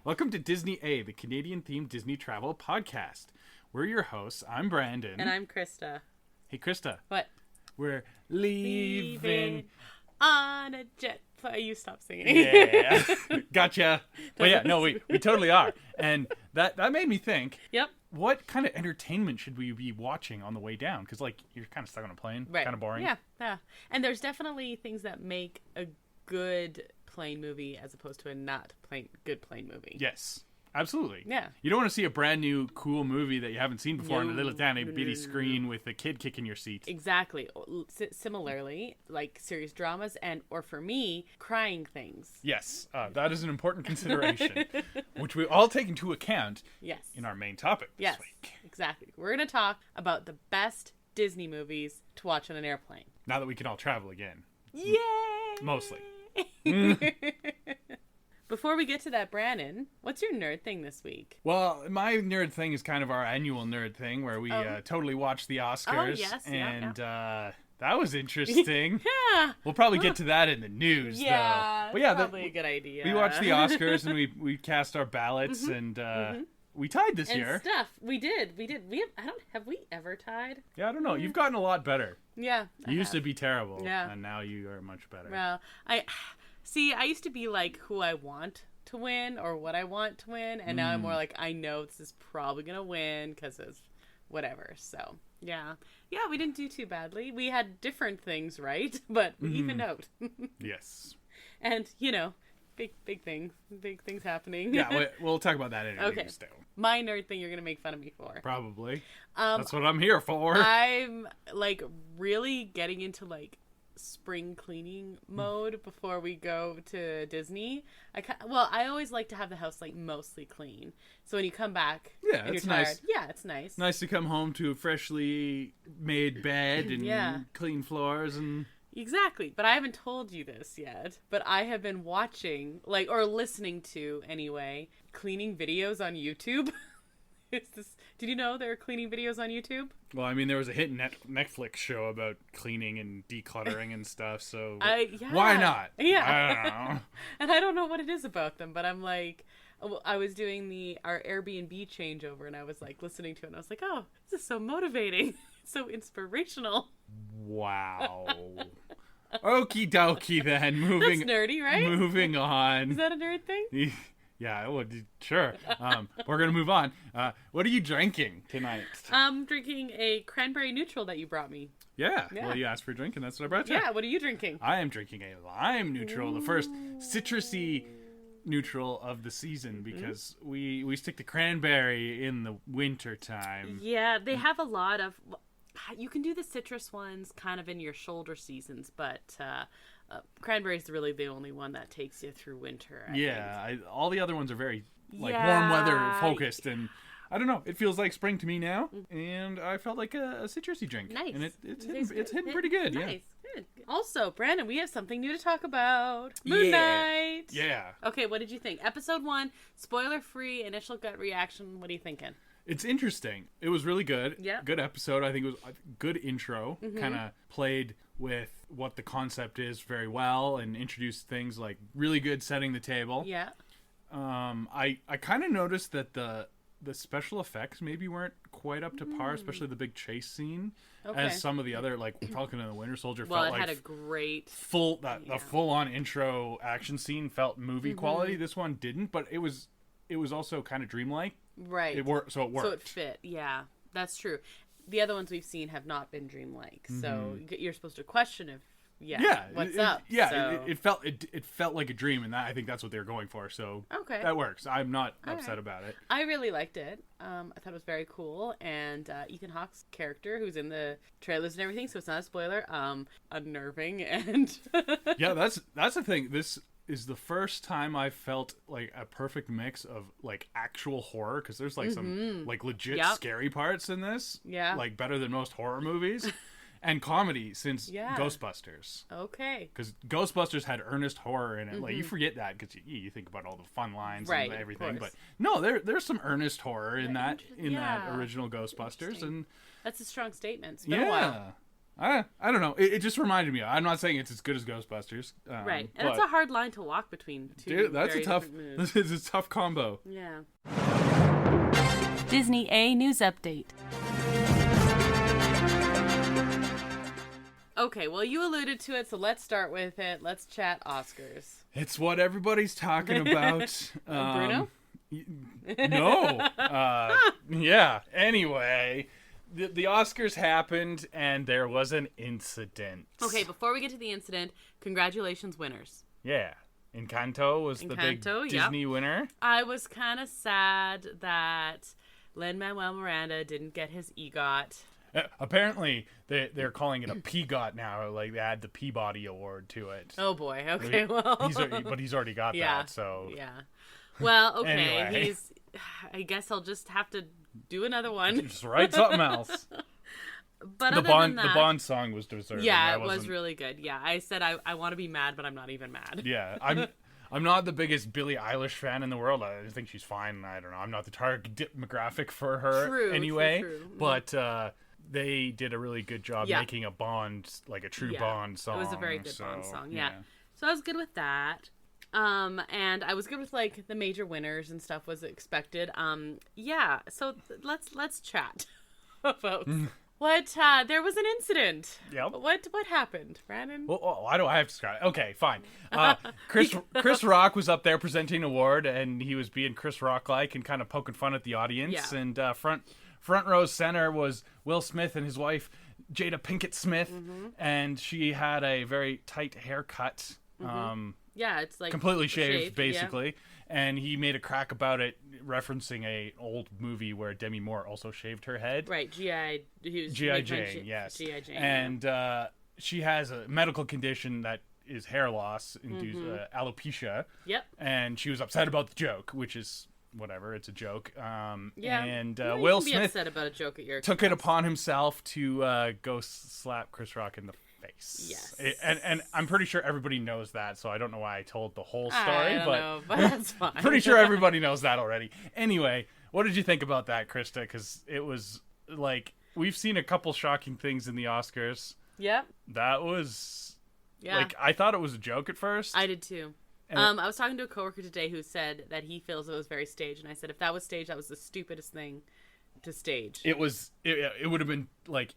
Welcome to Disney A, the Canadian-themed Disney travel podcast. We're your hosts. I'm Brandon. And I'm Krysta. Hey, Krysta. What? We're leaving on a jet. You stop singing. Yeah. Gotcha. But yeah, no, we totally are. And that made me think. Yep. What kind of entertainment should we be watching on the way down? Because, like, you're kind of stuck on a plane. Right. Kind of boring. Yeah. And there's definitely things that make a good plane movie as opposed to a not good plane movie. Yes. Absolutely. Yeah. You don't want to see a brand new cool movie that you haven't seen before on a little tiny bitty screen with a kid kicking your seat. Exactly. Similarly, like serious dramas or for me, crying things. Yes. That is an important consideration, which we all take into account in our main topic this week. Exactly. We're going to talk about the best Disney movies to watch on an airplane. Now that we can all travel again. Yay! Mostly. Before we get to that, Brandon, what's your nerd thing this week? Well, my nerd thing is kind of our annual nerd thing where we totally watch the Oscars. Oh, yes. And that was interesting. Yeah. We'll probably get to that in the news, though. But yeah, probably a good idea. We watched the Oscars and we cast our ballots and we tied this year. Stuff. We did. Have we ever tied? Yeah, I don't know. You've gotten a lot better. Yeah. You used to be terrible. Yeah. And now you are much better. Well, I used to be like who I want to win or what I want to win, and now I'm more like I know this is probably gonna win because of whatever. So yeah, we didn't do too badly. We had different things right, but we evened out. Yes. And big things happening. Yeah, we'll talk about that in okay. news, though. My nerd thing you're gonna make fun of me for. Probably. That's what I'm here for. I'm like really getting into like spring cleaning mode before we go to Disney. I always like to have the house like mostly clean. So when you come back and you're tired, nice. Yeah, it's nice. Nice to come home to a freshly made bed and clean floors and exactly. But I haven't told you this yet. But I have been watching or listening to anyway cleaning videos on YouTube. Did you know there are cleaning videos on YouTube? Well, I mean, there was a hit Netflix show about cleaning and decluttering and stuff, so why not? Yeah. I don't know. And I don't know what it is about them, but I'm like, I was doing our Airbnb changeover, and I was like listening to it, and I was like, oh, this is so motivating, so inspirational. Wow. Okie dokie then. That's nerdy, right? Moving on. Is that a nerd thing? Yeah, well, sure. We're going to move on. What are you drinking tonight? I'm drinking a cranberry neutral that you brought me. Yeah. Well, you asked for a drink, and that's what I brought you. Yeah, what are you drinking? I am drinking a lime neutral, the first citrusy neutral of the season, because we stick to cranberry in the winter time. Yeah, they have a lot of... You can do the citrus ones kind of in your shoulder seasons, but... cranberry is really the only one that takes you through winter. I think. All the other ones are very warm weather focused, and I don't know. It feels like spring to me now, and I felt like a citrusy drink. Nice, and it's hitting pretty good. Nice, good. Also, Brandon, we have something new to talk about. Moon Knight. Yeah. Okay, what did you think? Episode 1, spoiler-free, initial gut reaction. What are you thinking? It's interesting. It was really good. Yeah. Good episode. I think it was a good intro. Kind of played with what the concept is very well and introduced things like really good setting the table. Yeah. I kind of noticed that the special effects maybe weren't quite up to par, especially the big chase scene. Okay. As some of the other, like Falcon and the Winter Soldier well, felt like... Well, it had a great... The full-on intro action scene felt movie quality. This one didn't, but it was also kind of dreamlike. Right. It worked. So it fit. Yeah, that's true. The other ones we've seen have not been dreamlike, so you're supposed to question if what's up. Yeah, so. it felt like a dream, and I think that's what they were going for. So that works. I'm not upset about it. I really liked it. I thought it was very cool, and Ethan Hawke's character, who's in the trailers and everything, so it's not a spoiler. Unnerving and yeah, that's the thing. This is the first time I felt like a perfect mix of like actual horror, because there's like some like legit scary parts in this. Yeah, like better than most horror movies. And comedy since Ghostbusters. Okay. Because Ghostbusters had earnest horror in it. Like, you forget that because you think about all the fun lines and everything. But no, there's some earnest horror in that original Ghostbusters. And that's a strong statement. It's been a while. I don't know. It just reminded me. I'm not saying it's as good as Ghostbusters. Right. And it's a hard line to walk between two. Dude, that's a tough. This is a tough combo. Yeah. Disney A News Update. Okay, well, you alluded to it, so let's start with it. Let's chat Oscars. It's what everybody's talking about. Bruno? No. Yeah. Anyway, the Oscars happened, and there was an incident. Okay, before we get to the incident, congratulations, winners. Yeah. Encanto was the big Disney winner. I was kind of sad that Lin-Manuel Miranda didn't get his EGOT. Apparently, they're calling it a PGOT now. Like, they add the Peabody Award to it. Oh, boy. Okay, well. But he's already got that, so. Yeah. Well, okay. Anyway. I guess I'll just have to do another one. Just write something else. But the Bond song was deserved. Yeah, it was really good. Yeah, I said I want to be mad, but I'm not even mad. Yeah, I'm not the biggest Billie Eilish fan in the world. I think she's fine. I don't know. I'm not the target demographic for her anyway. True. But they did a really good job making a Bond, like a true Bond song. It was a very good Bond song. Yeah. So I was good with that. And I was good with like the major winners and stuff was expected. Yeah. So let's chat, folks. What? There was an incident. Yep. What happened, Brandon? Well, why do I have to describe it? Okay, fine. Chris Rock was up there presenting an award, and he was being Chris Rock-like and kind of poking fun at the audience. Yeah. And front row center was Will Smith and his wife, Jada Pinkett Smith, and she had a very tight haircut. Yeah, it's like completely shaved basically. Yeah. And he made a crack about it, referencing a old movie where Demi Moore also shaved her head. Right, G.I. Jane, yes. G.I. Jane. And she has a medical condition that is hair loss, induced alopecia. Yep. And she was upset about the joke, which is whatever, it's a joke. Yeah. And you Will can be Smith upset about a joke at your took it upon himself to go slap Chris Rock in the face. Yes. And I'm pretty sure everybody knows that, so I don't know why I told the whole story. I don't know, but that's fine. Pretty sure everybody knows that already. Anyway, what did you think about that, Krysta? Because it was like, we've seen a couple shocking things in the Oscars. Yep. That was like, I thought it was a joke at first. I did too. I was talking to a coworker today who said that he feels it was very staged, and I said if that was staged, that was the stupidest thing to stage. It was. It would have been like,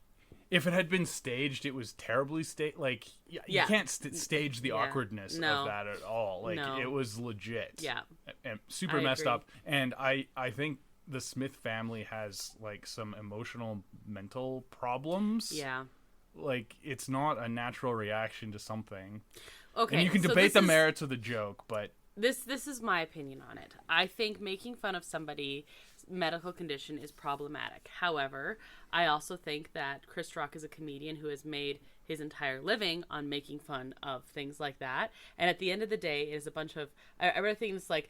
if it had been staged, it was terribly staged. Like, you can't stage the awkwardness of that at all. Like, it was legit. Yeah. And super messed up. And I think the Smith family has, like, some emotional, mental problems. Yeah. Like, it's not a natural reaction to something. Okay. And you can debate the merits of the joke, but... This is my opinion on it. I think making fun of somebody's medical condition is problematic. However, I also think that Chris Rock is a comedian who has made his entire living on making fun of things like that. And at the end of the day, it is a bunch of... I read things like,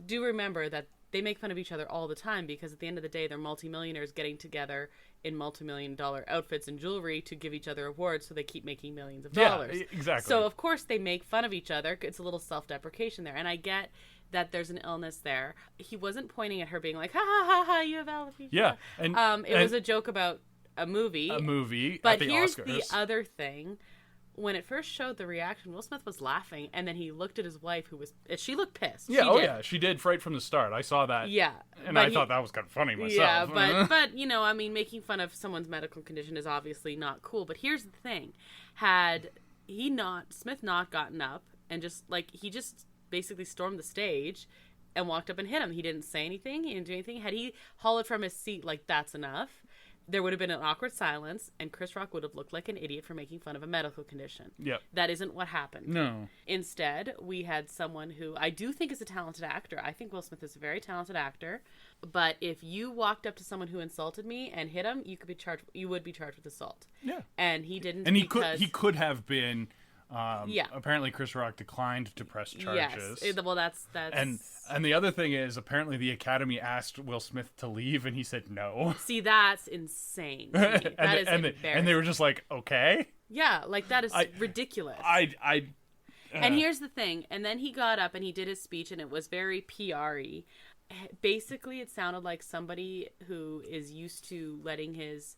do remember that they make fun of each other all the time because at the end of the day, they're multimillionaires getting together in multi-million-dollar outfits and jewelry to give each other awards, so they keep making millions of dollars. Yeah, exactly. So, of course, they make fun of each other. It's a little self-deprecation there. And I get that there's an illness there. He wasn't pointing at her being like, ha, ha, ha, ha, you have alopecia. Yeah. It was a joke about a movie. But here's Oscars. The other thing. When it first showed the reaction, Will Smith was laughing, and then he looked at his wife, she looked pissed. Yeah, she did right from the start. I saw that. Yeah. And I thought that was kind of funny myself. Yeah, but you know, I mean, making fun of someone's medical condition is obviously not cool. But here's the thing. Had Smith not gotten up and he just basically stormed the stage and walked up and hit him. He didn't say anything. He didn't do anything. Had he hollered from his seat like, that's enough, there would have been an awkward silence, and Chris Rock would have looked like an idiot for making fun of a medical condition. Yep. That isn't what happened. No. Instead, we had someone who I do think is a talented actor. I think Will Smith is a very talented actor. But if you walked up to someone who insulted me and hit him, you would be charged with assault. Yeah. And he didn't. And he could have been. Apparently Chris Rock declined to press charges. Yes. Well, that's and the other thing is, apparently the Academy asked Will Smith to leave, and he said no. See, that's insane to me. That is embarrassing. And they were just like, okay. Yeah, like that is ridiculous. And here's the thing. And then he got up and he did his speech, and it was very PR-y. Basically, it sounded like somebody who is used to letting his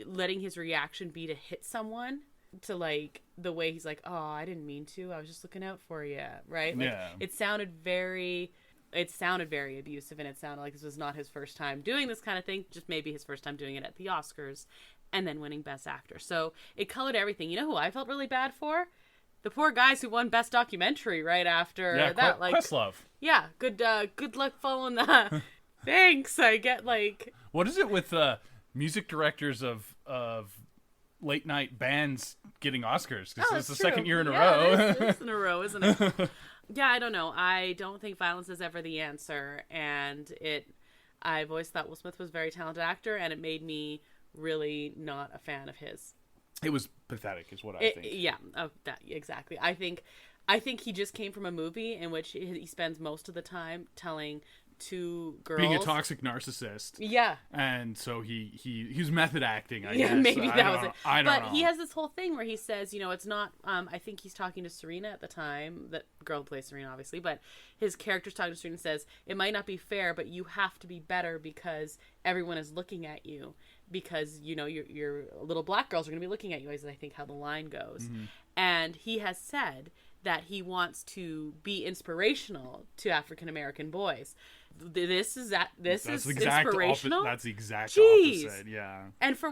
letting his reaction be to hit someone, to like the way he's like, oh, I didn't mean to, I was just looking out for you, right? Like, yeah. It sounded very abusive, and it sounded like this was not his first time doing this kind of thing, just maybe his first time doing it at the Oscars and then winning Best Actor. So it colored everything. You know who I felt really bad for? The poor guys who won Best Documentary right after that. Like, Questlove. Yeah, good luck following that. Thanks. I get like. What is it with music directors of late night bands getting Oscars? Because it's the second year in a row. It's in a row, isn't it? Yeah, I don't know. I don't think violence is ever the answer, and I've always thought Will Smith was a very talented actor, and it made me really not a fan of his. It was pathetic, is what I think. Yeah, exactly. I think he just came from a movie in which he spends most of the time telling two girls being a toxic narcissist. Yeah, and so he's method acting. I guess. Yeah, maybe that was it. I don't know. But he has this whole thing where he says, it's not. I think he's talking to Serena at the time. That girl who plays Serena, obviously, but his character's talking to Serena and says, it might not be fair, but you have to be better because everyone is looking at you. Because your little black girls are going to be looking at you, is I think how the line goes. Mm-hmm. And he has said that he wants to be inspirational to African American boys. This is inspirational. That's the exact opposite. Yeah. And for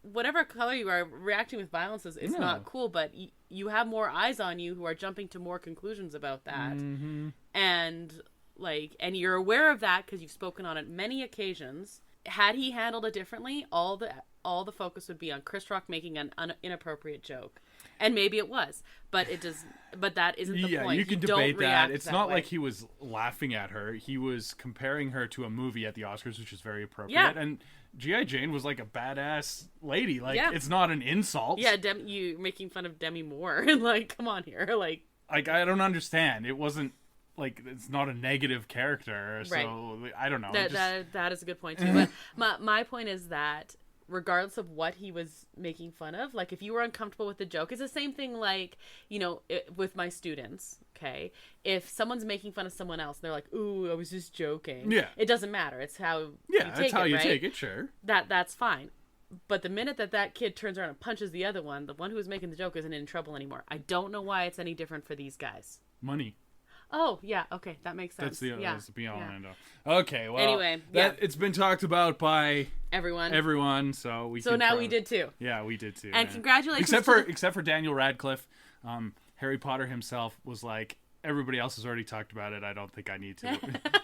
whatever color you are, reacting with violence is not cool. But you have more eyes on you who are jumping to more conclusions about that. Mm-hmm. And you're aware of that because you've spoken on it many occasions. Had he handled it differently, all the focus would be on Chris Rock making an inappropriate joke. And maybe it was, but that isn't the point. Yeah, you can debate that. It's not like he was laughing at her. He was comparing her to a movie at the Oscars, which is very appropriate. Yeah. And G.I. Jane was like a badass lady. It's not an insult. Yeah, you making fun of Demi Moore. Come on here. I don't understand. It wasn't it's not a negative character. So right. I don't know. That is a good point too. But my point is that regardless of what he was making fun of, if you were uncomfortable with the joke, it's the same thing with my students, okay? If someone's making fun of someone else, they're like, ooh, I was just joking. Yeah. It doesn't matter. It's how you take it, right? Take it, sure. That's fine. But the minute that kid turns around and punches the other one, the one who was making the joke isn't in trouble anymore. I don't know why it's any different for these guys. Money. Oh, yeah, okay, that makes sense. That's the be-all and end-all. Okay, well, anyway, it's been talked about by everyone, so we did too. Yeah, we did too. And congratulations except for Daniel Radcliffe, Harry Potter himself was like, everybody else has already talked about it. I don't think I need to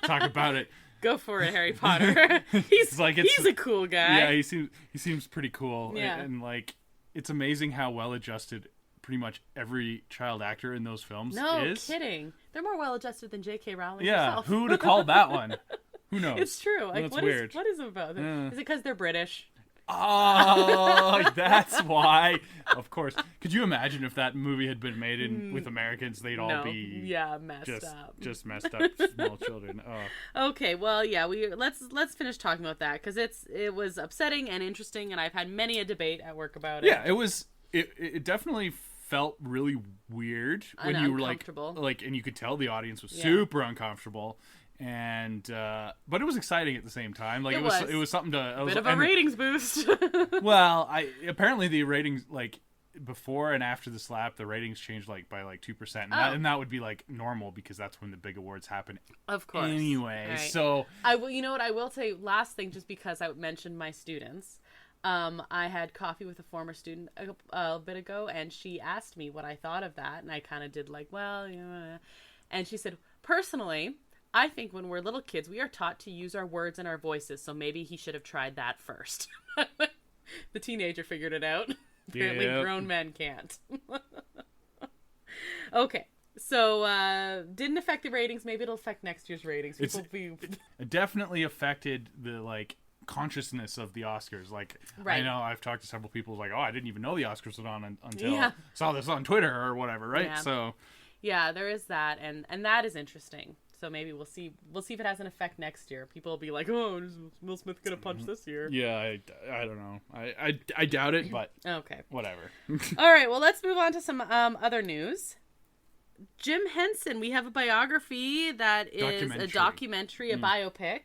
talk about it. Go for it, Harry Potter. He's a cool guy. Yeah, he seems pretty cool. Yeah. And it's amazing how well adjusted pretty much every child actor in those films is. No kidding. They're more well-adjusted than J.K. Rowling herself. Who would have called that one? Who knows? It's true. That's weird. What is it about them? Is it because they're British? Oh, that's why. Of course. Could you imagine if that movie had been made with Americans? They'd all be messed up. Just messed up small children. Oh. Okay, well, yeah, let's finish talking about that because it was upsetting and interesting, and I've had many a debate at work about it. Yeah, it was. It definitely felt really weird when you were and you could tell the audience was super uncomfortable, and but it was exciting at the same time. It was something to bit of a ratings boost. Well, apparently the ratings before and after the slap, the ratings changed by 2%, and that would be normal because that's when the big awards happen. Of course. Anyway, right. So you know what I will say. Last thing, just because I mentioned my students. I had coffee with a former student a bit ago, and she asked me what I thought of that, and I kind of did and she said, personally, I think when we're little kids, we are taught to use our words and our voices, so maybe he should have tried that first. The teenager figured it out. Apparently grown men can't. Okay. So, didn't affect the ratings. Maybe it'll affect next year's ratings. It definitely affected the, consciousness of the Oscars. I know I've talked to several people I didn't even know the Oscars were on until saw this on Twitter or whatever, right? Yeah. So yeah, there is that, and that is interesting. So maybe we'll see if it has an effect next year. People will be like, oh, is Will Smith gonna punch this year? Yeah, I don't know. I doubt it, but okay, whatever. All right, well, let's move on to some other news. Jim Henson, we have a biography that is a documentary, a biopic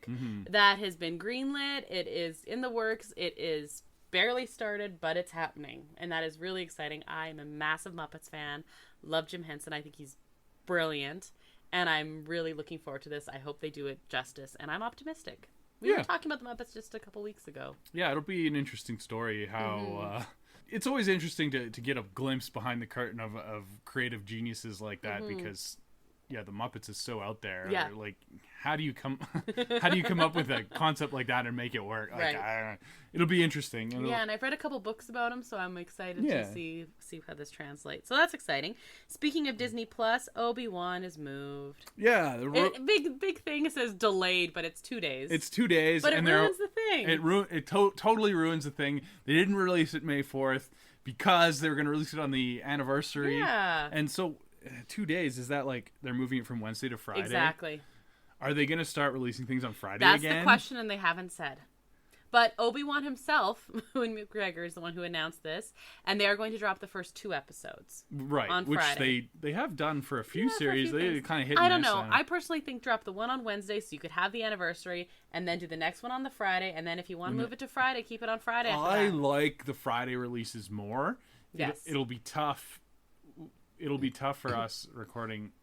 that has been greenlit. It is in the works. It is barely started, but it's happening. And that is really exciting. I am a massive Muppets fan. Love Jim Henson. I think he's brilliant. And I'm really looking forward to this. I hope they do it justice. And I'm optimistic. We were talking about the Muppets just a couple weeks ago. Yeah, it'll be an interesting story how... it's always interesting to get a glimpse behind the curtain of creative geniuses like that because... Yeah, the Muppets is so out there. Yeah. Like, how do you come up with a concept like that and make it work? Like, right. It'll be interesting. Yeah, and I've read a couple books about them, so I'm excited to see how this translates. So that's exciting. Speaking of Disney Plus, Obi-Wan is moved. Yeah, big thing. It says delayed, but it's 2 days. It's 2 days, but it ruins the thing. It totally ruins the thing. They didn't release it May 4th because they were going to release it on the anniversary. Yeah, and so. 2 days, is that like they're moving it from Wednesday to Friday? Exactly. Are they going to start releasing things on Friday again? That's the question, and they haven't said. But Obi-Wan himself, Ewan McGregor, is the one who announced this, and they are going to drop the first 2 episodes on Friday. Which they have done for a few series. They kind of hit. I don't know. I personally think drop the one on Wednesday so you could have the anniversary, and then do the next one on the Friday, and then if you want to move it to Friday, keep it on Friday. I like the Friday releases more. Yes, it'll be tough. It'll be tough for us recording,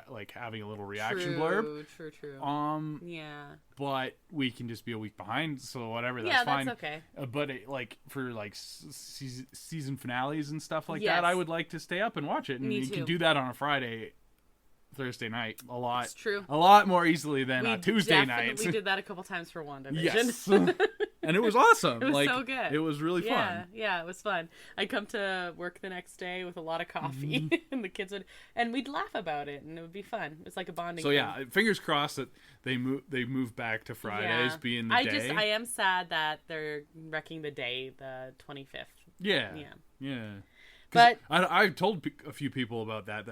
like having a little reaction blurb. True. Yeah. But we can just be a week behind, so whatever. That's fine. That's okay. But like for like season finales and stuff like that, I would like to stay up and watch it, and you can do that on a Friday, Thursday night a lot. It's true. A lot more easily than a Tuesday night. We did that a couple times for WandaVision. Yes. And it was awesome. It was so good. It was really fun. Yeah, it was fun. I'd come to work the next day with a lot of coffee, and the kids and we'd laugh about it, and it would be fun. It's like a bonding. So thing. Fingers crossed that they move back to Fridays being the day. I am sad that they're wrecking the day, the 25th. Yeah. But I've told a few people about that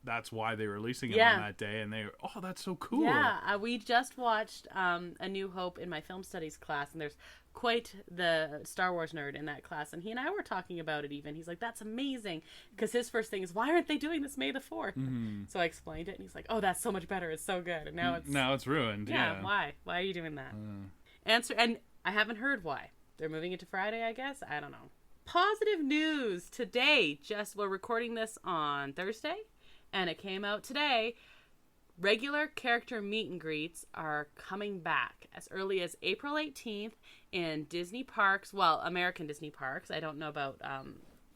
that's why they're releasing it on that day, and that's so cool. Yeah, we just watched A New Hope in my film studies class, and there's quite the Star Wars nerd in that class, and he and I were talking about it even. He's like, that's amazing, because his first thing is, why aren't they doing this May the 4th? So I explained it, and he's like, oh, that's so much better, it's so good, and now it's ruined. Yeah, why are you doing that? Answer, and I haven't heard why. They're moving it to Friday, I guess. I don't know. Positive news today, we're recording this on Thursday, and it came out today. Regular character meet and greets are coming back as early as April 18th in Disney parks. Well, American Disney parks. I don't know about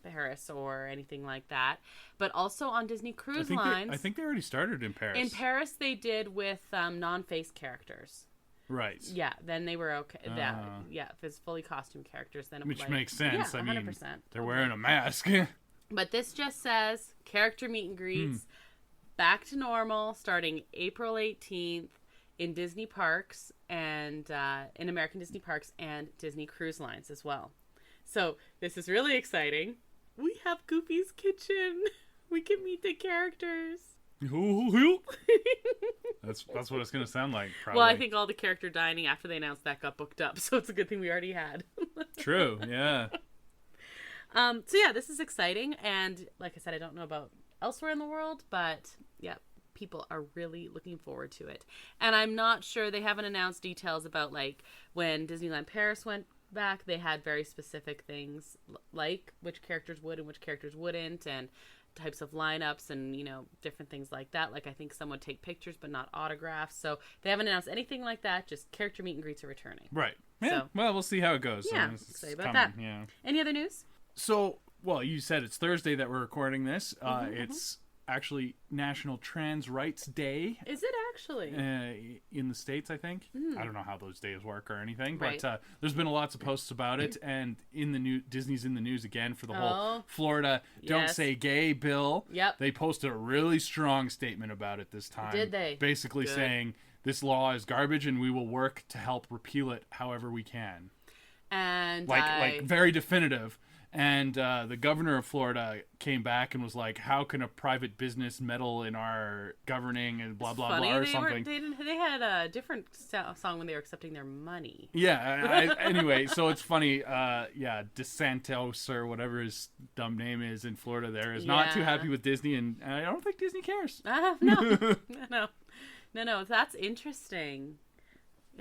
Paris or anything like that. But also on Disney Cruise Lines. I think they already started in Paris. In Paris, they did with non-face characters. Right. Yeah, then they were okay. If it's fully costume characters, then it which makes sense. Yeah, 100%. I mean, they're wearing a mask. But this just says character meet and greets back to normal starting April 18th in Disney parks and in American Disney parks and Disney Cruise Lines as well. So this is really exciting. We have Goofy's Kitchen. We can meet the characters. That's what it's gonna sound like. Probably. Well, I think all the character dining after they announced that got booked up, so it's a good thing we already had. True. Yeah. So yeah, this is exciting, and like I said, I don't know about elsewhere in the world, but yeah, people are really looking forward to it. And I'm not sure, they haven't announced details about like when Disneyland Paris went back, they had very specific things like which characters would and which characters wouldn't, and types of lineups and different things like that. Like I think some would take pictures but not autographs. So they haven't announced anything like that. Just character meet and greets are returning. Right. Yeah. So, well, we'll see how it goes. Yeah. Say about that. Yeah. Any other news? So, well, you said it's Thursday that we're recording this. It's actually National Trans Rights Day. Is it actually? In the States, I think. I don't know how those days work or anything, but there's been lots of posts about it, and Disney's in the news again for the whole Florida Don't Say Gay bill. Yep. They posted a really strong statement about it this time. Did they? Basically saying this law is garbage and we will work to help repeal it however we can. And like very definitive. And the governor of Florida came back and was like, how can a private business meddle in our governing and blah, blah, blah, or something. They had a different song when they were accepting their money. Yeah. Anyway, so it's funny. DeSantos or whatever his dumb name is in Florida there is not too happy with Disney, and I don't think Disney cares. No. That's interesting.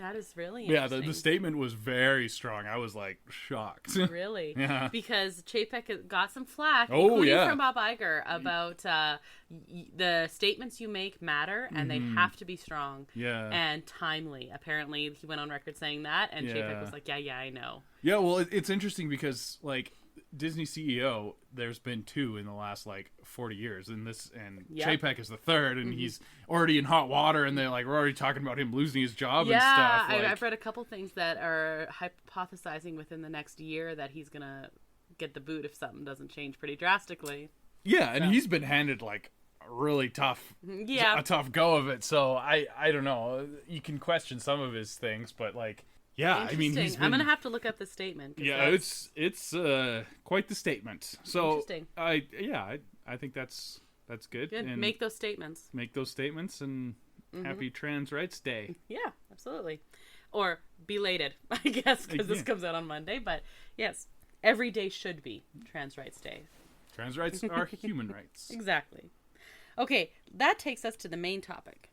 That is really interesting. Yeah, the statement was very strong. I was like shocked. Really? Yeah. Because Chapek got some flack, Oh, including yeah. from Bob Iger, about the statements you make matter, and they have to be strong and timely. Apparently, he went on record saying that, and Chapek was like, yeah, I know. Yeah, well, it's interesting because, like, Disney CEO, there's been 2 in the last, like, 40 years, and Chapek is the 3rd, and he's already in hot water, and we're already talking about him losing his job and stuff. Yeah, I've read a couple things that are hypothesizing within the next year that he's gonna get the boot if something doesn't change pretty drastically. Yeah, and he's been handed, like, a really tough go of it, so I don't know. You can question some of his things, but, like, yeah, I mean, I'm gonna have to look up the statement. Yeah, it's quite the statement. So interesting. I think that's good. Good. And make those statements. Make those statements, and happy Trans Rights Day. Yeah, absolutely. Or belated, I guess, because this comes out on Monday. But yes, every day should be Trans Rights Day. Trans rights are human rights. Exactly. Okay, that takes us to the main topic.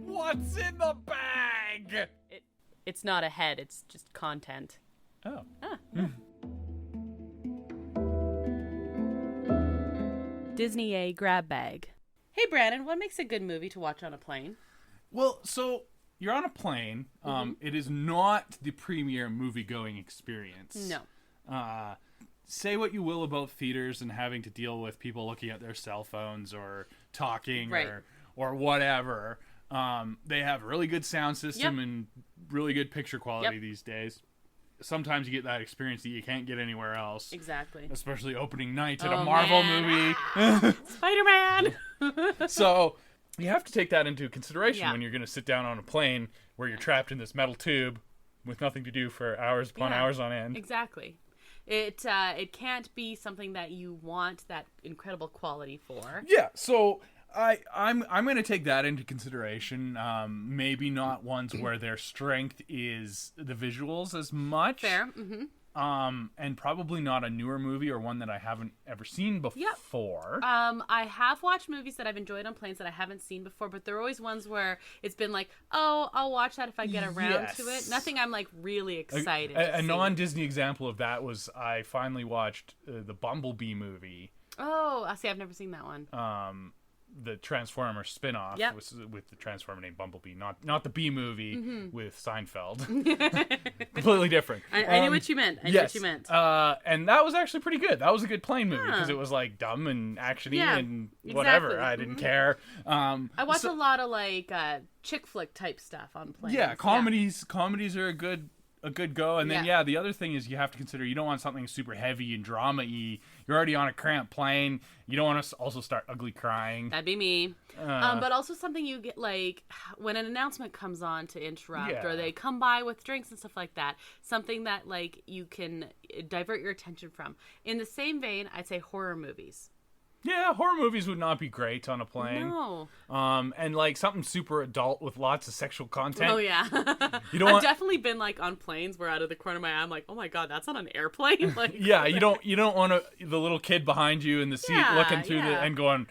What's in the bag? It's not a head, it's just content. Oh. Disney A grab bag. Hey, Brandon, what makes a good movie to watch on a plane? Well, so you're on a plane. It is not the premier movie-going experience. No. Say what you will about theaters and having to deal with people looking at their cell phones or talking or whatever. They have a really good sound system and really good picture quality these days. Sometimes you get that experience that you can't get anywhere else. Exactly. Especially opening night at a Marvel movie. Spider-Man! So you have to take that into consideration when you're going to sit down on a plane where you're trapped in this metal tube with nothing to do for hours upon hours on end. Exactly. It can't be something that you want that incredible quality for. Yeah, so I'm going to take that into consideration. Maybe not ones where their strength is the visuals as much. Fair. Mm-hmm. And probably not a newer movie or one that I haven't ever seen before. I have watched movies that I've enjoyed on planes that I haven't seen before, but they're always ones where it's been like, oh, I'll watch that if I get around to it. Nothing I'm like really excited A non-Disney example of that was I finally watched the Bumblebee movie. Oh, I see. I've never seen that one. The Transformer spin-off with the Transformer named Bumblebee, not the Bee movie with Seinfeld. Completely different. I knew what you meant. I knew what you meant. And that was actually pretty good. That was a good plane movie because it was like dumb and actiony and whatever. Exactly. I didn't care. I watch a lot of like chick flick type stuff on planes. Yeah, comedies are a good go. And then the other thing is you have to consider you don't want something super heavy and drama-y. You're already on a cramped plane. You don't want to also start ugly crying. That'd be me. But also something you get like when an announcement comes on to interrupt or they come by with drinks and stuff like that. Something that like you can divert your attention from. In the same vein, I'd say horror movies. Yeah, horror movies would not be great on a plane. No. And like something super adult with lots of sexual content. Oh yeah. I've definitely been like on planes where out of the corner of my eye I'm like, oh my god, that's on an airplane. Like, yeah, you don't want the little kid behind you in the seat looking through and going,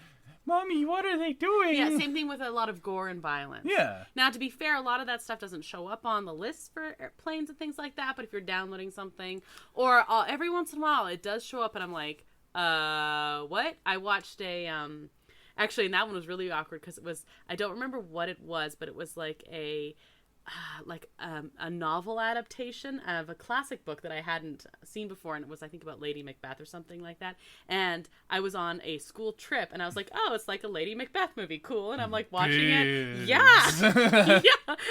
Mommy, what are they doing? Yeah, same thing with a lot of gore and violence. Yeah. Now, to be fair, a lot of that stuff doesn't show up on the list for airplanes and things like that, but if you're downloading something, or every once in a while it does show up and I'm like, what? I watched actually, and that one was really awkward because it was, I don't remember what it was, but it was like a novel adaptation of a classic book that I hadn't seen before, and it was, I think, about Lady Macbeth or something like that. And I was on a school trip, and I was like, oh, it's like a Lady Macbeth movie, cool. And I'm like watching it, yeah. And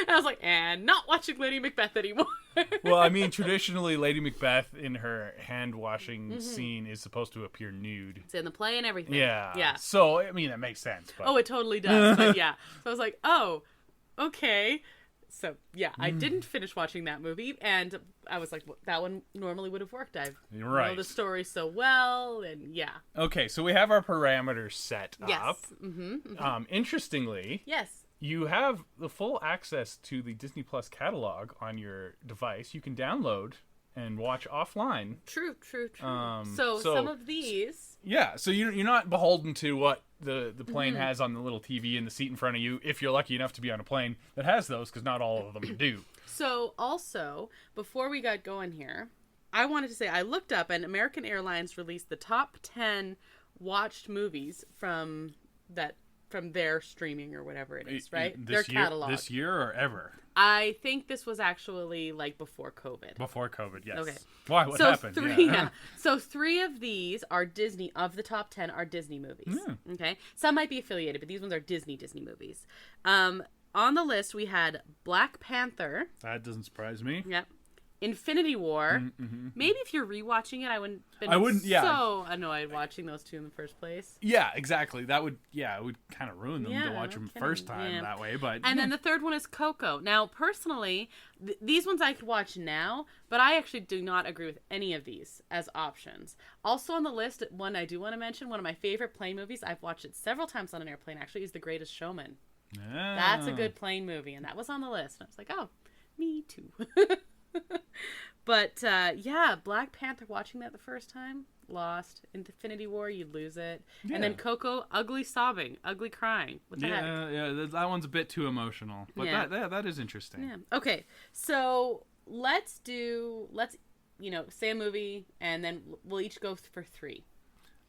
I was like, and not watching Lady Macbeth anymore. Well, I mean, traditionally, Lady Macbeth in her hand-washing scene is supposed to appear nude. It's in the play and everything. Yeah. So, I mean, that makes sense. But... Oh, it totally does. But yeah. So I was like, oh, okay. So, yeah, I didn't finish watching that movie, and I was like, well, that one normally would have worked. I know the story so well, and yeah. Okay, so we have our parameters set up. Mm-hmm. Interestingly, yes, you have the full access to the Disney Plus catalog on your device. You can download and watch offline. True. So some of these... Yeah, so you're not beholden to what the plane has on the little TV in the seat in front of you, if you're lucky enough to be on a plane that has those, because not all of them do. So also, before we got going here, I wanted to say I looked up and American Airlines released the top 10 watched movies from their streaming or whatever it is, right? Their catalog. This year or ever? I think this was actually like before COVID. Before COVID, yes. Okay. Why? What happened? So 3 of these are Disney, of the top 10 are Disney movies. Okay. Some might be affiliated, but these ones are Disney movies. On the list, we had Black Panther. That doesn't surprise me. Yep. Infinity War. Maybe if you're rewatching it, I wouldn't so annoyed watching those 2 in the first place. Yeah, exactly. It would kind of ruin them to watch them first time that way. But then the third one is Coco. Now, personally, these ones I could watch now, but I actually do not agree with any of these as options. Also on the list, one I do want to mention, one of my favorite plane movies, I've watched it several times on an airplane actually, is The Greatest Showman. That's a good plane movie, and that was on the list. And I was like, oh, me too. But Black Panther, watching that the first time, lost. Infinity War, you'd lose it. And then Coco, ugly sobbing, ugly crying. What the heck? Yeah, that one's a bit too emotional. But that is interesting. Yeah. Okay, so let's say a movie, and then we'll each go for 3.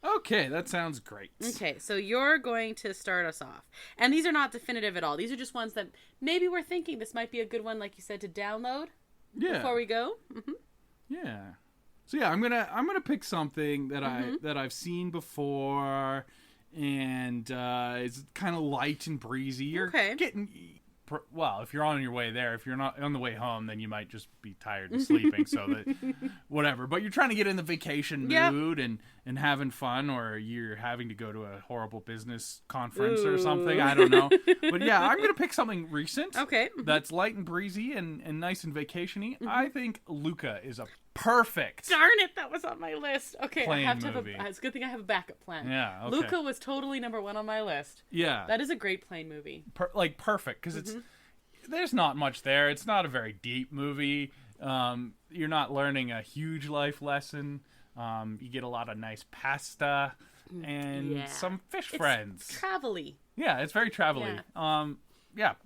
Okay, that sounds great. Okay, so you're going to start us off. And these are not definitive at all. These are just ones that maybe we're thinking this might be a good one, like you said, to download. Yeah. Before we go. Yeah. So I'm gonna pick something that I've seen before, and it's kind of light and breezy. You're getting if you're on your way there. If you're not on the way home, then you might just be tired and sleeping. So that whatever. But you're trying to get in the vacation mood and having fun, or you're having to go to a horrible business conference or something. I don't know. But I'm gonna pick something recent. Okay. That's light and breezy and nice and vacation-y. I think Luca is a perfect. Darn it, that was on my list. Okay, I have to movie. it's a good thing I have a backup plan. Yeah, okay. Luca was totally number 1 on my list. Yeah. That is a great plane movie. Perfect, because there's not much there. It's not a very deep movie. You're not learning a huge life lesson. You get a lot of nice pasta and some fish friends. It's travel-y. Yeah, it's very travel-y.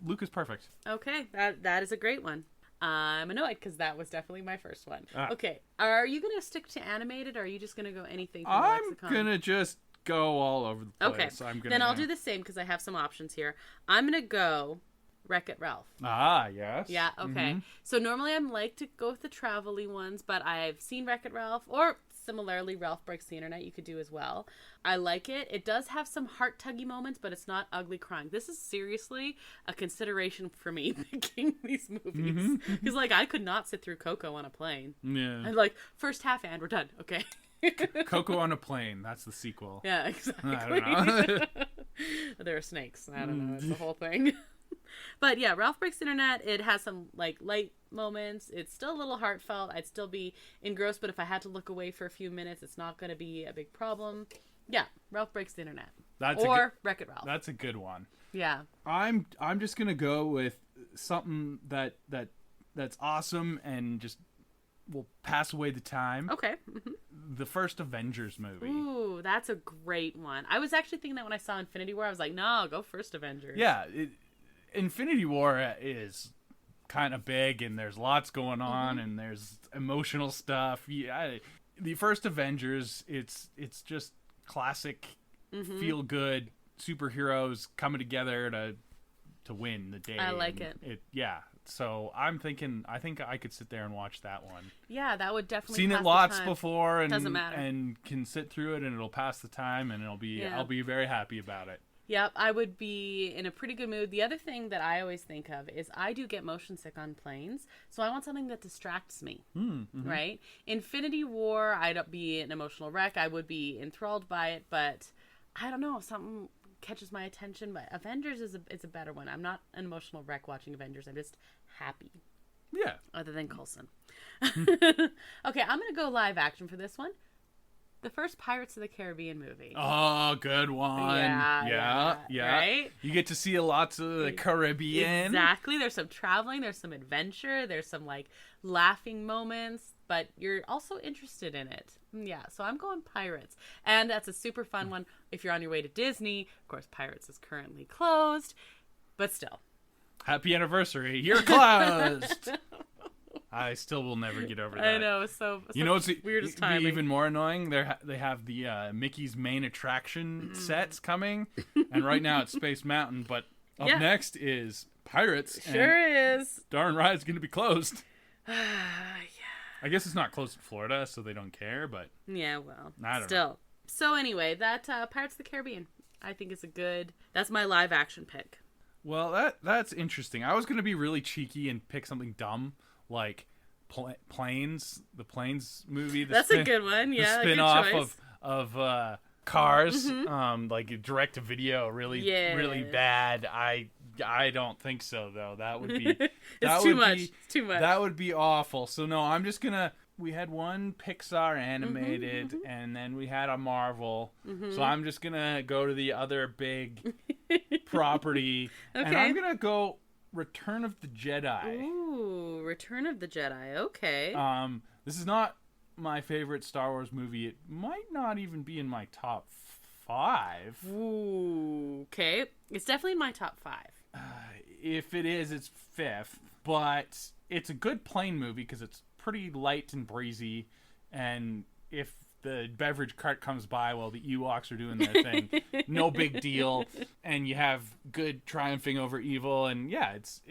Luca's perfect. Okay, that is a great one. I'm annoyed because that was definitely my first one. Okay, are you going to stick to animated, or are you just going to go anything from the lexicon? I'm going to just go all over the place. Okay, then I'll do the same because I have some options here. I'm going to go Wreck-It Ralph. Ah, yes. Yeah, okay. So normally I'm like to go with the travel-y ones, but I've seen Wreck-It Ralph, or similarly Ralph Breaks the Internet you could do as well. I like it. It does have some heart-tuggy moments, but it's not ugly crying. This is seriously a consideration for me picking these movies. Because, I could not sit through Coco on a plane. Yeah. And, first half and we're done. Okay. Coco on a Plane. That's the sequel. Yeah, exactly. I don't know. There are snakes. I don't know. It's the whole thing. But yeah, Ralph Breaks the Internet, it has some light moments. It's still a little heartfelt. I'd still be engrossed, but if I had to look away for a few minutes, it's not going to be a big problem. Yeah, Ralph Breaks the Internet. Wreck-It Ralph. That's a good one. Yeah. I'm just going to go with something that's awesome and just will pass away the time. Okay. The first Avengers movie. Ooh, that's a great one. I was actually thinking that when I saw Infinity War, I was like, no, go first Avengers. Yeah, Infinity War is kind of big, and there's lots going on, and there's emotional stuff. Yeah, the first Avengers, it's just classic, feel good superheroes coming together to win the day. I like it. So I think I could sit there and watch that one. Yeah, that would definitely. Seen it lots before, and doesn't matter, and can sit through it, and it'll pass the time, and I'll be very happy about it. Yep, I would be in a pretty good mood. The other thing that I always think of is I do get motion sick on planes, so I want something that distracts me, right? Infinity War, I'd be an emotional wreck. I would be enthralled by it, but I don't know, something catches my attention. But Avengers is a better one. I'm not an emotional wreck watching Avengers. I'm just happy. Yeah. Other than Coulson. Okay, I'm going to go live action for this one. The first Pirates of the Caribbean movie. Oh, good one. Yeah. Right? You get to see lots of the Caribbean. Exactly. There's some traveling. There's some adventure. There's some, like, laughing moments. But you're also interested in it. Yeah, so I'm going Pirates. And that's a super fun one if you're on your way to Disney. Of course, Pirates is currently closed. But still. Happy anniversary. You're closed. I still will never get over that. I know, so you know, it's weirdest timing. Even more annoying. They have the Mickey's main attraction sets coming, and right now it's Space Mountain. But up next is Pirates. Sure is. Darn right, it's going to be closed. I guess it's not closed in Florida, so they don't care. But yeah, well, I don't still. know. So anyway, that Pirates of the Caribbean, I think is that's my live action pick. Well, that's interesting. I was going to be really cheeky and pick something dumb. Like Planes, the Planes movie. That's a good one. Yeah, the spin-off of Cars, like direct to video, really bad. I don't think so though. That would be it's too much. It's too much. That would be awful. So no, I'm just gonna. We had one Pixar animated, and then we had a Marvel. So I'm just gonna go to the other big property, and I'm gonna go Return of the Jedi. Ooh, Return of the Jedi. Okay. This is not my favorite Star Wars movie. It might not even be in my top 5. Ooh, okay. It's definitely in my top 5. If it is, it's 5th. But it's a good plane movie because it's pretty light and breezy. And if the beverage cart comes by while the Ewoks are doing their thing, no big deal. And you have good triumphing over evil, and yeah, it's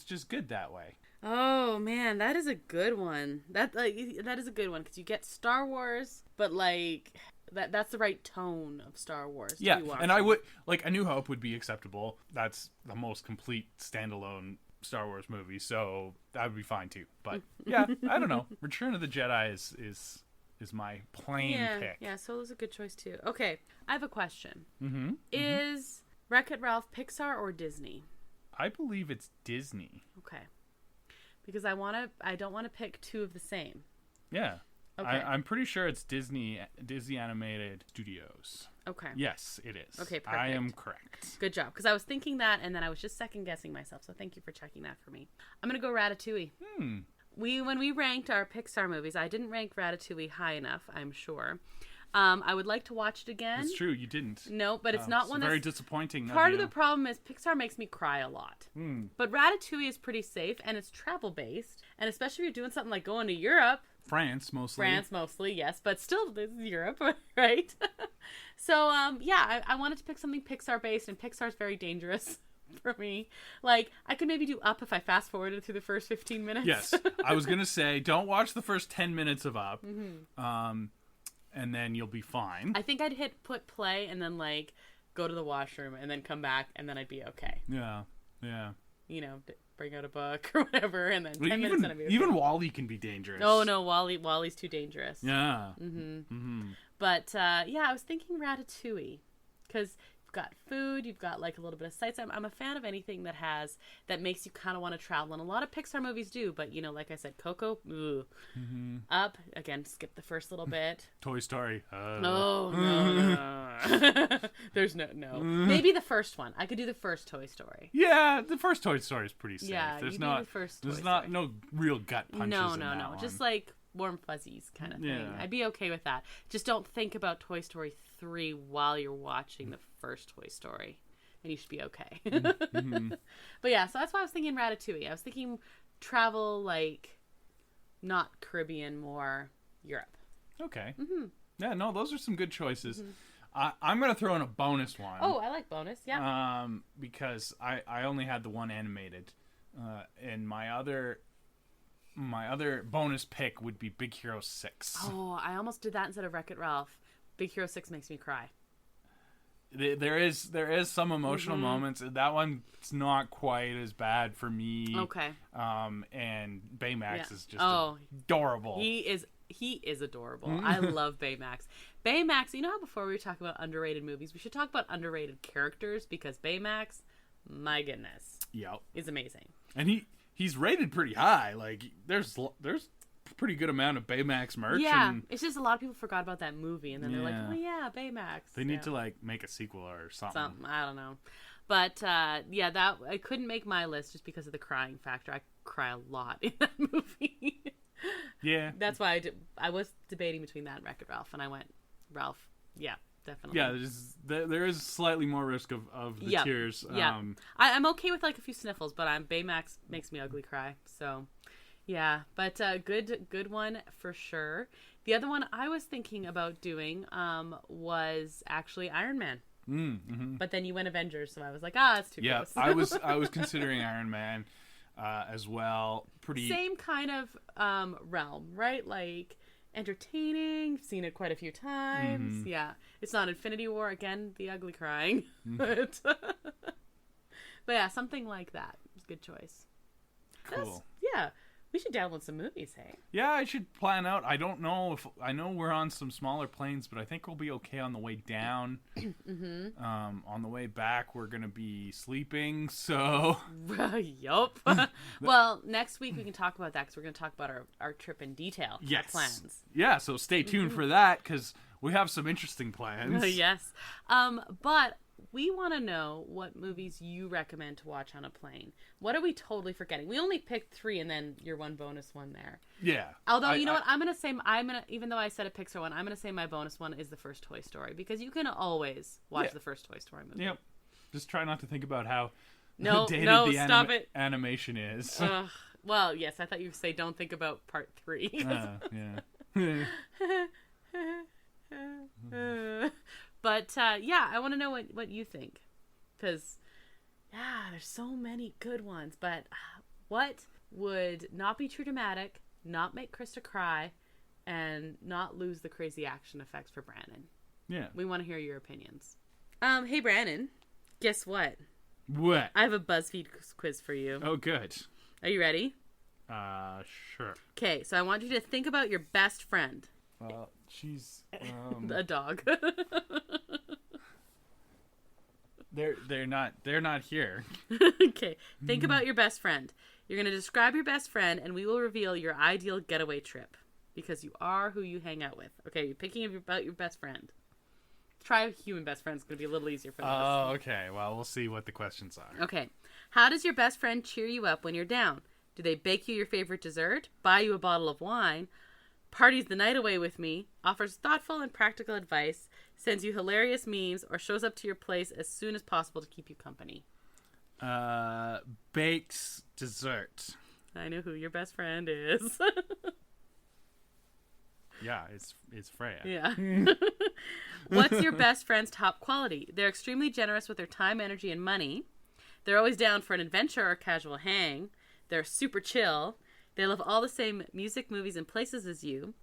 just good that way. Oh man, that is a good one. That is a good one because you get Star Wars, but like that's the right tone of Star Wars. Yeah, and I would like A New Hope would be acceptable. That's the most complete standalone Star Wars movie, so that would be fine too. But yeah, I don't know. Return of the Jedi is my plain pick. Yeah, Solo's a good choice too. Okay, I have a question. Is Wreck-It Ralph Pixar or Disney? I believe it's Disney. Okay, because I don't want to pick two of the same. Yeah. Okay. I'm pretty sure it's Disney Animated Studios. Okay. Yes, it is. Okay, perfect. I am correct. Good job, because I was thinking that, and then I was just second-guessing myself, so thank you for checking that for me. I'm going to go Ratatouille. When we ranked our Pixar movies, I didn't rank Ratatouille high enough, I'm sure. I would like to watch it again. It's true, you didn't. No, but it's not one that's... very disappointing. Part of the problem is Pixar makes me cry a lot. But Ratatouille is pretty safe, and it's travel-based. And especially if you're doing something like going to Europe... France, mostly, yes. But still, this is Europe, right? So, I wanted to pick something Pixar-based, and Pixar's very dangerous for me. Like, I could maybe do Up if I fast-forwarded through the first 15 minutes. Yes. I was going to say, don't watch the first 10 minutes of Up. And then you'll be fine. I think I'd put play and then, like, go to the washroom and then come back and then I'd be okay. Yeah. You know, bring out a book or whatever and then 10 minutes and I'd be okay. Even WALL-E can be dangerous. Oh, no, WALL-E's too dangerous. Yeah. But, I was thinking Ratatouille because... got food, you've got like a little bit of sights. I'm a fan of anything that makes you kind of want to travel, and a lot of Pixar movies do, but you know, like I said, Coco, Up, again, skip the first little bit. Toy Story. No. There's no. Maybe the first one. I could do the first Toy Story. Yeah, the first Toy Story is pretty safe. Yeah, there's do the first Toy Story. No real gut punches. No. One. Just like warm fuzzies kind of thing. I'd be okay with that. Just don't think about Toy Story 3 while you're watching the first Toy Story, and you should be okay. But yeah, so that's why I was thinking Ratatouille. I was thinking travel, like not Caribbean, more Europe. Okay. Yeah, no, those are some good choices. I'm gonna throw in a bonus one. Oh, I like bonus. Yeah. Because I only had the one animated, and my other bonus pick would be Big Hero 6. Oh, I almost did that instead of Wreck-It Ralph. Big Hero 6 makes me cry. There is some emotional moments. That one's not quite as bad for me. Okay. And Baymax is just adorable. He is adorable. I love Baymax. Baymax, you know how before we were talking about underrated movies, we should talk about underrated characters, because Baymax, my goodness, is amazing. And he's rated pretty high. Like there's pretty good amount of Baymax merch. Yeah, and it's just a lot of people forgot about that movie, and then they're like, oh yeah, Baymax. They need to like make a sequel or something. I don't know. But yeah, that I couldn't make my list just because of the crying factor. I cry a lot in that movie. Yeah. That's why I was debating between that and Wreck-It Ralph, and I went Ralph. Yeah, definitely. Yeah, there is slightly more risk of the tears. Yeah. I'm okay with like a few sniffles, but Baymax makes me ugly cry. So, yeah. But good one for sure. The other one I was thinking about doing was actually Iron Man. Mm-hmm. But then you went Avengers, so I was like, it's too close. I was considering Iron Man as well. Pretty same kind of realm, right? Like entertaining. Seen it quite a few times. Mm-hmm. Yeah, it's not Infinity War again. The ugly crying, but yeah, something like that. Good choice. Cool. Yeah. We should download some movies, hey? Yeah, I should plan out. I don't know I know we're on some smaller planes, but I think we'll be okay on the way down. Mm-hmm. On the way back, we're going to be sleeping, so... Yup. Well, next week we can talk about that, because we're going to talk about our trip in detail. Yes. Our plans. Yeah, so stay tuned for that, because we have some interesting plans. Yes. But... we want to know what movies you recommend to watch on a plane. What are we totally forgetting? We only picked 3 and then your one bonus one there. Yeah. Although, you know what? Even though I said a Pixar one, I'm going to say my bonus one is the first Toy Story. Because you can always watch the first Toy Story movie. Yep. Just try not to think about how dated the animation is. Well, yes, I thought you would say don't think about part 3. Yeah. But, yeah, I want to know what you think. Because, there's so many good ones. But what would not be too dramatic, not make Krysta cry, and not lose the crazy action effects for Brandon? Yeah. We want to hear your opinions. Hey, Brandon. Guess what? What? I have a BuzzFeed quiz for you. Oh, good. Are you ready? Sure. Okay, so I want you to think about your best friend. She's a dog. They're not here. Okay. Think about your best friend. You're going to describe your best friend and we will reveal your ideal getaway trip because you are who you hang out with. Okay, you're picking about your best friend. Try human best friend. It's going to be a little easier for this. Oh, okay. Well, we'll see what the questions are. Okay. How does your best friend cheer you up when you're down? Do they bake you your favorite dessert? Buy you a bottle of wine? Parties the night away with me, offers thoughtful and practical advice, sends you hilarious memes, or shows up to your place as soon as possible to keep you company? Bakes dessert. I know who your best friend is. Yeah, it's Freya. Yeah. What's your best friend's top quality? They're extremely generous with their time, energy, and money. They're always down for an adventure or casual hang. They're super chill. They love all the same music, movies, and places as you.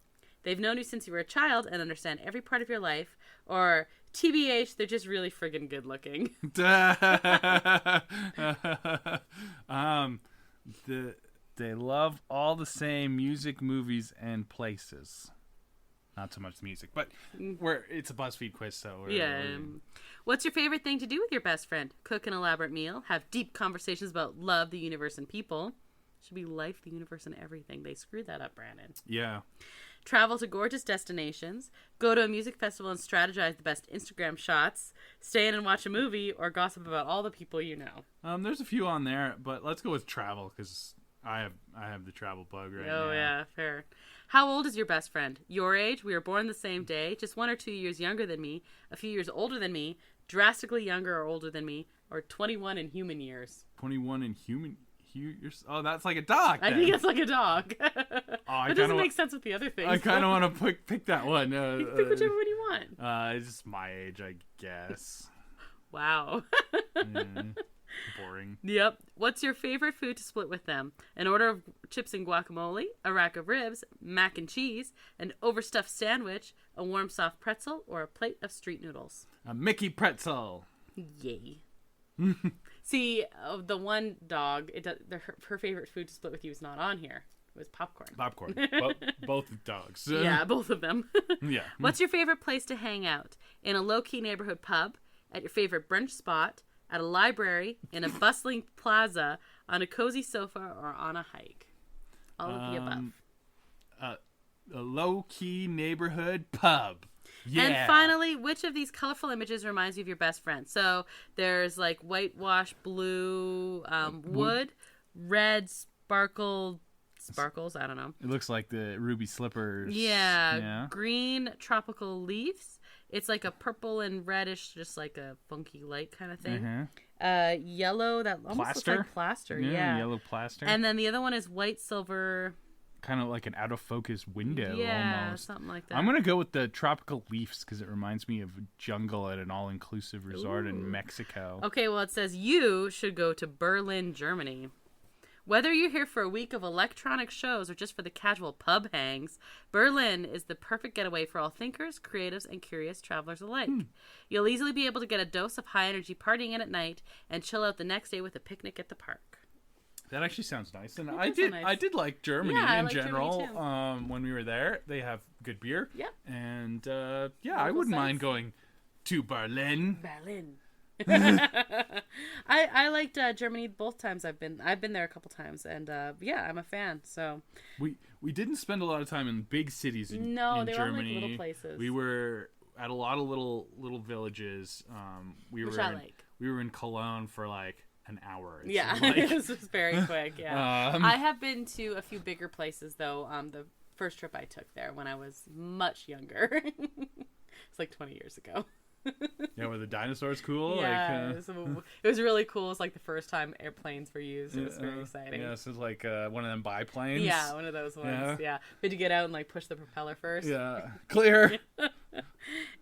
They've known you since you were a child and understand every part of your life. Or, TBH, they're just really friggin' good looking. They love all the same music, movies, and places. Not so much music, but it's a BuzzFeed quiz, so... What's your favorite thing to do with your best friend? Cook an elaborate meal. Have deep conversations about love, the universe, and people. Should be life, the universe, and everything. They screwed that up, Brandon. Yeah. Travel to gorgeous destinations. Go to a music festival and strategize the best Instagram shots. Stay in and watch a movie or gossip about all the people you know. There's a few on there, but let's go with travel because I have the travel bug right now. Oh, yeah, fair. How old is your best friend? Your age? We were born the same day. Just 1 or 2 years younger than me. A few years older than me. Drastically younger or older than me. Or 21 in human years. 21 in human... Oh, that's like a dog. Then. I think it's like a dog. That doesn't make sense with the other things. I kind of want to pick that one. You can pick whichever one you want. It's just my age, I guess. Wow. Boring. Yep. What's your favorite food to split with them? An order of chips and guacamole, a rack of ribs, mac and cheese, an overstuffed sandwich, a warm soft pretzel, or a plate of street noodles? A Mickey pretzel. Yay. See, the one dog, her favorite food to split with you is not on here. It was popcorn. Popcorn. Both dogs. Yeah, both of them. Yeah. What's your favorite place to hang out? In a low-key neighborhood pub, at your favorite brunch spot, at a library, in a bustling plaza, on a cozy sofa, or on a hike? All of the above. a low-key neighborhood pub. Yeah. And finally, which of these colorful images reminds you of your best friend? So there's like whitewash blue wood, red sparkles, I don't know. It looks like the ruby slippers. Yeah. Green tropical leaves. It's like a purple and reddish, just like a funky light kind of thing. Yellow, that almost looks like plaster. Yeah, yellow plaster. And then the other one is white silver. Kind of like an out of focus window. Yeah, almost. Something like that. I'm gonna go with the tropical leaves because it reminds me of jungle at an all-inclusive resort in Mexico. Okay, well, it says you should go to Berlin, Germany. Whether you're here for a week of electronic shows or just for the casual pub hangs, Berlin is the perfect getaway for all thinkers, creatives, and curious travelers alike. You'll easily be able to get a dose of high-energy partying in at night and chill out the next day with a picnic at the park. That actually sounds nice, and I did like Germany in general. When we were there, they have good beer. Yeah, and I wouldn't mind going to Berlin. I liked Germany both times I've been there a couple times, and I'm a fan. So we didn't spend a lot of time in big cities. In they Germany. were like little places. We were at a lot of little villages. We were in Cologne for like an hour. This was very quick. Yeah, I have been to a few bigger places though. The first trip I took there when I was much younger, it's like 20 years ago. Yeah, were the dinosaurs cool? Yeah, it was really cool. It's like the first time airplanes were used. It was very exciting. Yeah, so it's like one of them biplanes. Yeah, one of those ones. Yeah. We had to get out and like push the propeller first. Yeah, clear.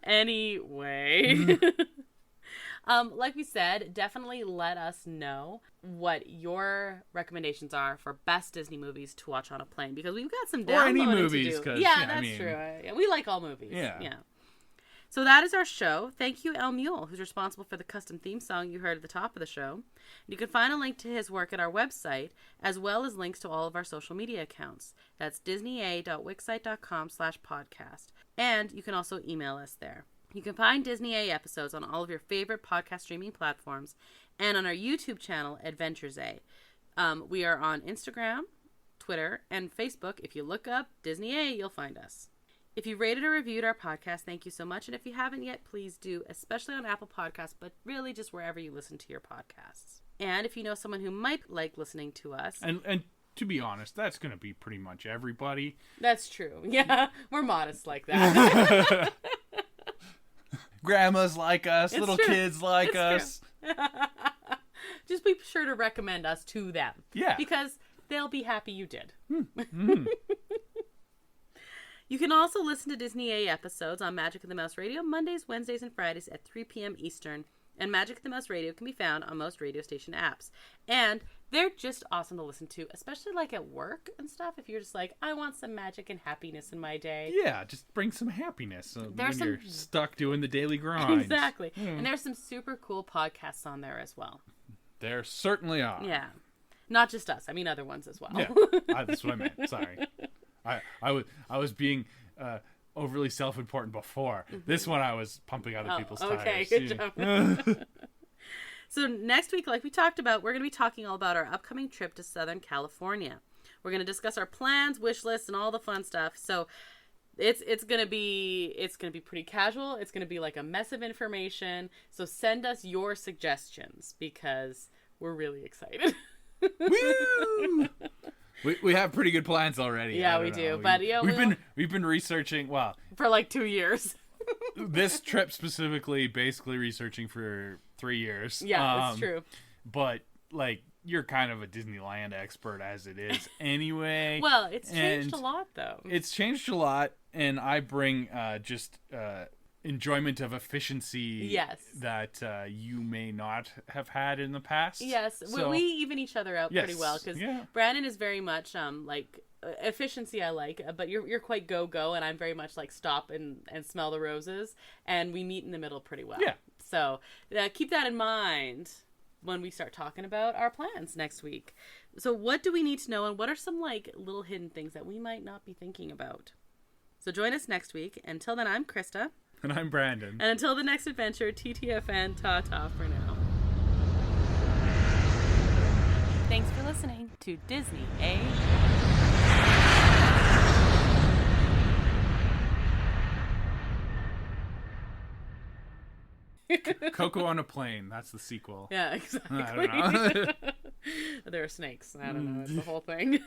Anyway. Like we said, definitely let us know what your recommendations are for best Disney movies to watch on a plane, because we've got some downloading or any movies, to do. Yeah, that's true. We like all movies. Yeah. So that is our show. Thank you, El Mule, who's responsible for the custom theme song you heard at the top of the show. You can find a link to his work at our website, as well as links to all of our social media accounts. That's disneya.wixsite.com/podcast. And you can also email us there. You can find Disney A episodes on all of your favorite podcast streaming platforms and on our YouTube channel, Adventures A. We are on Instagram, Twitter, and Facebook. If you look up Disney A, you'll find us. If you rated or reviewed our podcast, thank you so much. And if you haven't yet, please do, especially on Apple Podcasts, but really just wherever you listen to your podcasts. And if you know someone who might like listening to us. And to be honest, that's going to be pretty much everybody. That's true. Yeah, we're modest like that. Grandmas like us, little kids like us. Just be sure to recommend us to them. Yeah. Because they'll be happy you did. You can also listen to Disney A episodes on Magic of the Mouse Radio Mondays, Wednesdays, and Fridays at 3 p.m. Eastern. And Magic of the Mouse Radio can be found on most radio station apps. And they're just awesome to listen to, especially like at work and stuff. If you're just like, I want some magic and happiness in my day. Yeah, just bring some happiness when you're stuck doing the daily grind. Exactly. And there's some super cool podcasts on there as well. There certainly are. Yeah. Not just us. I mean other ones as well. Yeah, that's what I meant. Sorry. I was being overly self-important before. This one I was pumping other people's tires. Okay, good job. So next week, like we talked about, we're going to be talking all about our upcoming trip to Southern California. We're going to discuss our plans, wish lists, and all the fun stuff. So it's going to be pretty casual. It's going to be like a mess of information. So send us your suggestions because we're really excited. Woo! We have pretty good plans already. Yeah, we do. But we've been researching for like 2 years. This trip specifically, basically researching for 3 years. Yeah, that's true. But like you're kind of a Disneyland expert as it is anyway. Well, it's changed a lot though. It's changed a lot, and I bring enjoyment of efficiency that you may not have had in the past. Yes, so, we even each other out pretty well because Brandon is very much like efficiency I like, but you're quite go, and I'm very much like stop and smell the roses, and we meet in the middle pretty well. Yeah. So keep that in mind when we start talking about our plans next week. So what do we need to know, and what are some like little hidden things that we might not be thinking about? So join us next week. Until then, I'm Krysta. And I'm Brandon. And until the next adventure, TTFN, ta-ta for now. Thanks for listening to Disney A. Coco on a Plane. That's the sequel. Yeah, exactly. I don't know. There are snakes. I don't know. It's the whole thing.